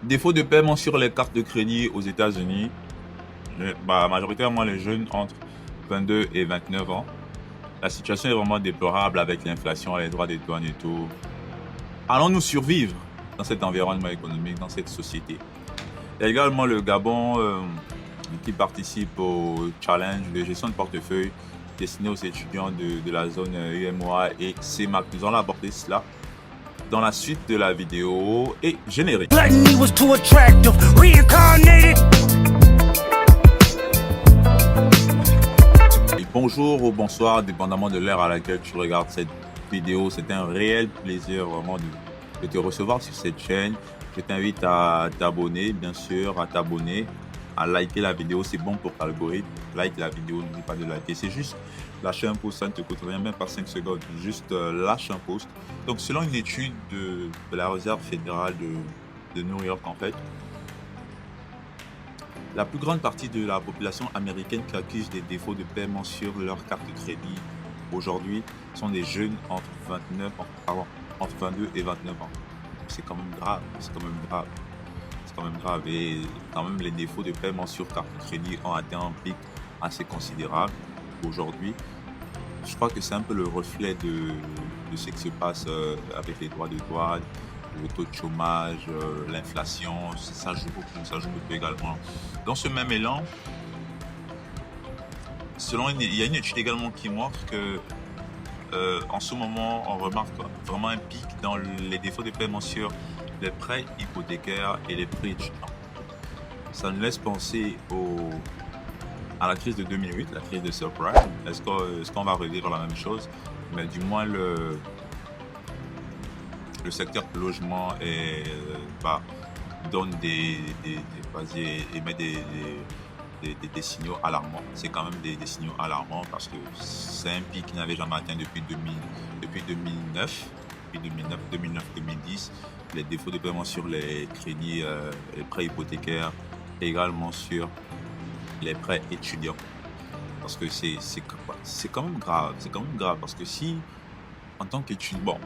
Défaut de paiement sur les cartes de crédit aux États-Unis. Majoritairement les jeunes entre 22 et 29 ans. La situation est vraiment déplorable avec l'inflation, les droits des douanes et tout. Allons-nous survivre dans cet environnement économique, dans cette société? Il y a également le Gabon qui participe au challenge de gestion de portefeuille destiné aux étudiants de la zone UMOA et CEMAC. Nous allons aborder cela dans la suite de la vidéo et générique. Gluttony was too attractive, reincarnated. Et bonjour ou bonsoir, dépendamment de l'heure à laquelle tu regardes cette vidéo. C'est un réel plaisir vraiment de te recevoir sur cette chaîne. Je t'invite à t'abonner, bien sûr, à t'abonner, à liker la vidéo. C'est bon pour l'algorithme. Like la vidéo, n'oublie pas de liker. C'est juste lâcher un pouce, ça ne te coûte rien, même pas 5 secondes. Juste lâche un pouce. Donc, selon une étude de la Réserve fédérale de New York, en fait, la plus grande partie de la population américaine qui accuse des défauts de paiement sur leur carte de crédit aujourd'hui sont des jeunes entre 22 et 29 ans. C'est quand même grave, c'est quand même grave. C'est quand même grave. Et quand même, les défauts de paiement sur carte de crédit ont atteint un pic assez considérable aujourd'hui. Je crois que c'est un peu le reflet de ce qui se passe avec les droits de douane, le taux de chômage, l'inflation, ça joue beaucoup également. Dans ce même élan, il y a une étude également qui montre que en ce moment, on remarque vraiment un pic dans les défauts de paiement sur les prêts hypothécaires et les prêts étudiants. Ça nous laisse penser à la crise de 2008, la crise de subprime. Est-ce qu'on va revivre la même chose? Mais du moins, le secteur du logement donne émet des signaux alarmants. C'est quand même des signaux alarmants parce que c'est un pic qui n'avait jamais atteint depuis 2009. Depuis 2009-2010, les défauts de paiement sur les crédits, les prêts hypothécaires, et également sur les prêts étudiants. Parce que c'est quand même grave. C'est quand même grave parce que si, en tant qu'étudiant,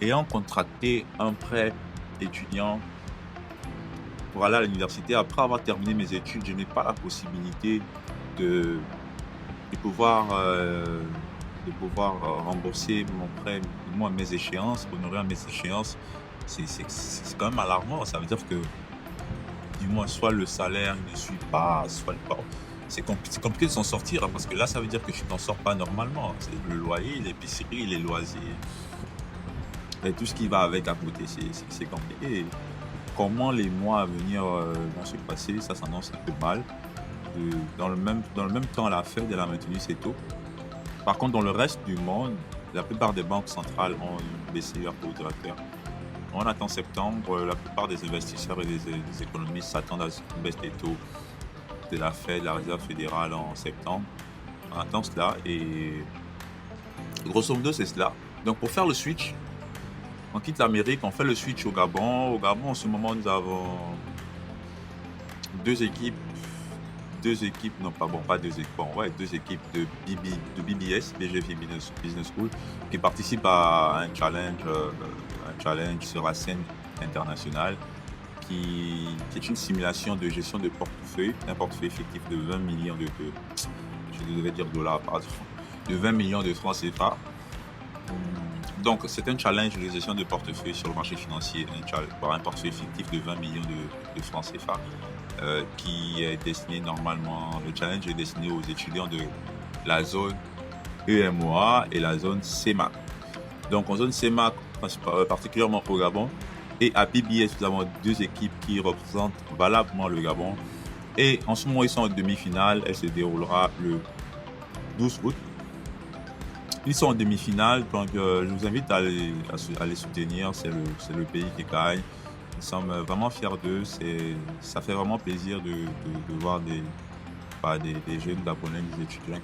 ayant contracté un prêt étudiant pour aller à l'université, après avoir terminé mes études, je n'ai pas la possibilité de pouvoir rembourser mon prêt, moi, mes échéances, honorer mes échéances. C'est quand même alarmant. Ça veut dire que, du moins, soit le salaire ne suit pas, soit c'est compliqué de s'en sortir, hein, parce que là, ça veut dire que tu t'en sors pas normalement. C'est le loyer, l'épicerie, les loisirs, et tout ce qui va avec à côté, c'est compliqué. Et comment les mois à venir vont se passer, ça s'annonce un peu mal. Dans le même temps, la Fed elle a maintenu ses taux. Par contre, dans le reste du monde, la plupart des banques centrales ont baissé leur taux directeur. On attend septembre, la plupart des investisseurs et des économistes s'attendent à une baisse des taux de la Fed, la Réserve fédérale en septembre. On attend cela et grosso modo, c'est cela. Donc, pour faire le switch, on quitte l'Amérique, on fait le switch au Gabon. Au Gabon, en ce moment, nous avons deux équipes, deux équipes de BBS, BGF Business School, qui participent à un challenge sur la scène internationale, qui est une simulation de gestion de portefeuille, un portefeuille effectif de 20 millions je devais dire dollars, pardon, de 20 millions de francs CFA. Donc, c'est un challenge de gestion de portefeuille sur le marché financier, un portefeuille fictif de 20 millions de francs CFA, qui est destiné normalement, le challenge est destiné aux étudiants de la zone UMOA et la zone CEMAC. Donc, en zone CEMAC, particulièrement au Gabon, et à PBS, nous avons deux équipes qui représentent valablement le Gabon. Et en ce moment, ils sont en demi-finale. Elle se déroulera le 12 août. Ils sont en demi-finale, donc je vous invite à les soutenir. C'est le pays qui gagne. Nous sommes vraiment fiers d'eux. Ça fait vraiment plaisir de voir des jeunes Gabonais, des étudiants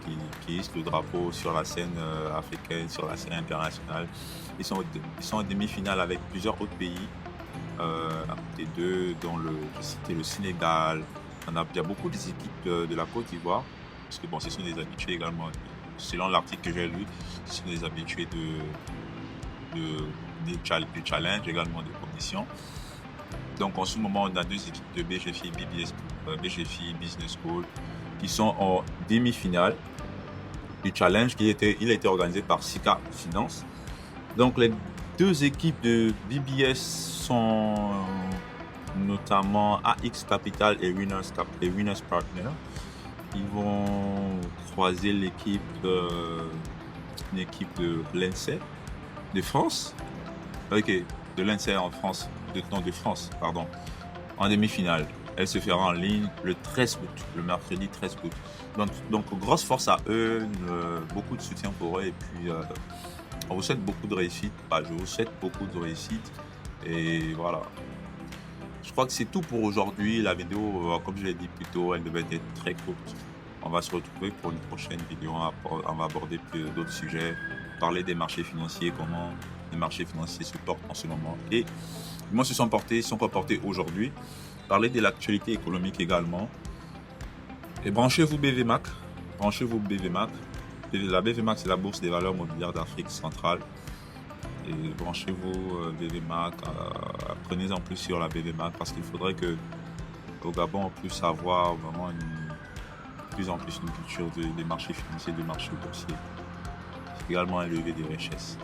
qui hissent le drapeau sur la scène africaine, sur la scène internationale. Ils sont en demi-finale avec plusieurs autres pays à côté d'eux, dont j'ai cité le Sénégal. Il y a beaucoup des équipes de la Côte d'Ivoire, parce que bon, ce sont des habitués également. Selon l'article que j'ai lu, ce sont des habitués du challenge, également des compétitions. Donc en ce moment, on a 2 équipes de BGFI Business School qui sont en demi-finale du challenge il a été organisé par Sika Finance. Donc les 2 équipes de BBS sont notamment AX Capital et Winners Partner. Ils vont croiser une équipe de l'ENSEE de France. Ok, de l'ENSEE en France, de France, pardon, en demi-finale. Elle se fera en ligne le 13 août, le mercredi 13 août. Donc grosse force à eux, beaucoup de soutien pour eux et puis on vous souhaite beaucoup de réussite. Je vous souhaite beaucoup de réussite et voilà. Je crois que c'est tout pour aujourd'hui. La vidéo, comme je l'ai dit plus tôt, elle devait être très courte. On va se retrouver pour une prochaine vidéo. On va aborder d'autres sujets, parler des marchés financiers, comment les marchés financiers se portent en ce moment et comment se sont comportés aujourd'hui. Parler de l'actualité économique également. Et branchez-vous BVMAC. La BVMAC, c'est la bourse des valeurs mobilières d'Afrique centrale. Et branchez-vous BVMAC. Apprenez-en plus sur la BVMAC parce qu'il faudrait que au Gabon on puisse avoir vraiment plus en plus une culture des marchés financiers, des marchés boursiers. C'est également un levier de richesse.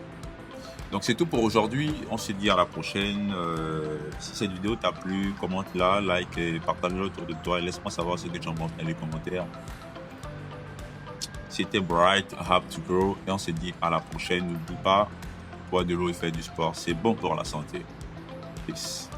Donc c'est tout pour aujourd'hui, on se dit à la prochaine. Si cette vidéo t'a plu, commente-la, like et partage-la autour de toi et laisse-moi savoir ce que tu en penses dans les commentaires. C'était Bright, Have to Grow et on se dit à la prochaine. N'oublie pas, boire de l'eau et faire du sport, c'est bon pour la santé. Peace.